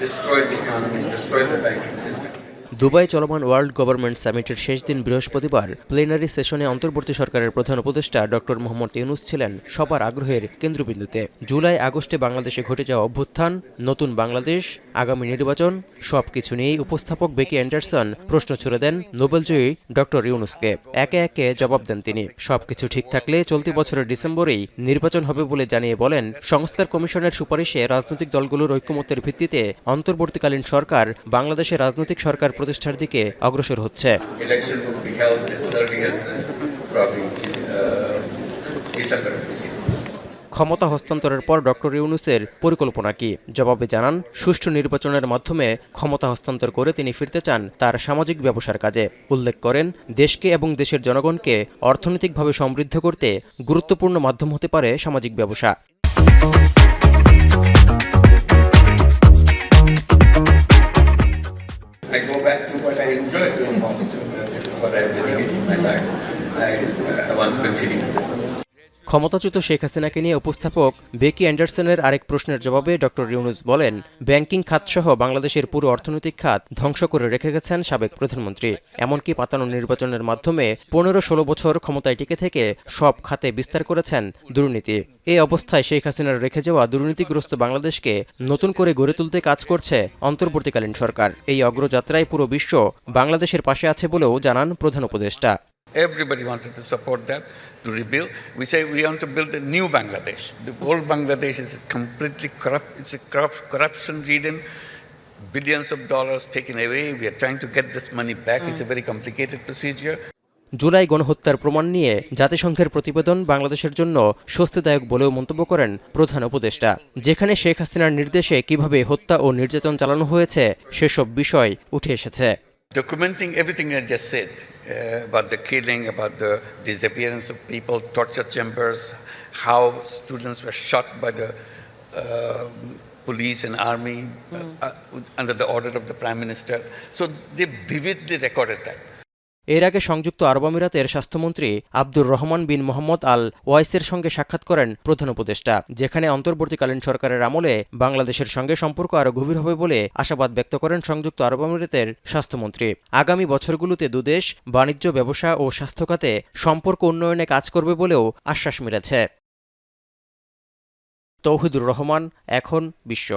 destroyed the economy, destroyed the banking system. Dubai চলমান world government সামিটের শেষ দিন বৃহস্পতিবার প্লেনারি সেশনে অন্তর্বর্তী সরকারের প্রধান উপদেষ্টা ডক্টর মোহাম্মদ ইউনূস ছিলেন সবার আগ্রহের কেন্দ্রবিন্দুতে। জুলাই আগস্টে বাংলাদেশে ঘটে যাওয়া অভ্যুত্থান, নতুন বাংলাদেশ, আগামী নির্বাচন সবকিছু নিয়েই উপস্থাপক বেকি অ্যান্ডারসন প্রশ্ন ছুড়ে দেন নোবেলজয়ী ডক্টর ইউনূসকে। একে একে জবাব দেন তিনি। সবকিছু ঠিক থাকলে চলতি বছরের ডিসেম্বরেই নির্বাচন হবে বলে জানিয়ে বলেন, সংস্কার কমিশনের সুপারিশে রাজনৈতিক দলগুলোর ঐকমত্যের ভিত্তিতে অন্তর্বর্তীকালীন সরকার বাংলাদেশের রাজনৈতিক সরকার প্রতিষ্ঠার দিকে অগ্রসর হচ্ছে। ক্ষমতা হস্তান্তরের পর ডক্টর ইউনূসের পরিকল্পনা কি? জবাবে জানান, সুষ্ঠু নির্বাচনের মাধ্যমে ক্ষমতা হস্তান্তর করে তিনি ফিরতে চান তার সামাজিক ব্যবসার কাজে। উল্লেখ করেন, দেশকে এবং দেশের জনগণকে অর্থনৈতিকভাবে সমৃদ্ধ করতে গুরুত্বপূর্ণ মাধ্যম হতে পারে সামাজিক ব্যবসা। I go back to what I enjoy doing most. This is what I've dedicated my life. I want to continue with it. ক্ষমতাচ্যুত শেখ হাসিনাকে নিয়ে উপস্থাপক বেকি অ্যান্ডারসনের আরেক প্রশ্নের জবাবে ডক্টর ইউনূস বলেন, ব্যাংকিং খাতসহ বাংলাদেশের পুরো অর্থনৈতিক খাত ধ্বংস করে রেখে গেছেন সাবেক প্রধানমন্ত্রী। এমনকি পাতানো নির্বাচনের মাধ্যমে 15-16 বছর ক্ষমতায় টিকে থেকে সব খাতে বিস্তার করেছেন দুর্নীতি। এই অবস্থায় শেখ হাসিনার রেখে যাওয়া দুর্নীতিগ্রস্ত বাংলাদেশকে নতুন করে গড়ে তুলতে কাজ করছে অন্তর্বর্তীকালীন সরকার। এই অগ্রযাত্রায় পুরো বিশ্ব বাংলাদেশের পাশে আছে বলেও জানান প্রধান উপদেষ্টা। Everybody wanted to support that, to rebuild. We say we want to build a new Bangladesh. The old Bangladesh is completely corrupt. It's a corruption-ridden, billions of dollars taken away. We are trying to get this money back. It's a very complicated procedure. July গণহত্যার প্রমাণ নিয়ে জাতিসংঘের প্রতিবেদন বাংলাদেশের জন্য স্বস্তিদায়ক বলেও মন্তব্য করেন প্রধান উপদেষ্টা। যেখানে শেখ হাসিনার নির্দেশে কিভাবে হত্যা ও নির্যাতন চালানো হয়েছে সেসব বিষয় উঠে এসেছে। Documenting everything I just said about the killing, about the disappearance of people, torture chambers, how students were shot by the police and army under the order of the Prime Minister. So they vividly recorded that. এর আগে সংযুক্ত আরব আমিরাতের স্বাস্থ্যমন্ত্রী আব্দুর রহমান বিন মোহাম্মদ আল ওয়াইসের সঙ্গে সাক্ষাৎ করেন প্রধান উপদেষ্টা, যেখানে অন্তর্বর্তীকালীন সরকারের আমলে বাংলাদেশের সঙ্গে সম্পর্ক আরও গভীর হবে বলে আশাবাদ ব্যক্ত করেন সংযুক্ত আরব আমিরাতের স্বাস্থ্যমন্ত্রী। আগামী বছরগুলোতে দুদেশ বাণিজ্য, ব্যবসা ও স্বাস্থ্য খাতে সম্পর্ক উন্নয়নে কাজ করবে বলেও আশ্বাস মিলেছে। তৌহিদুর রহমান, এখন বিশ্ব।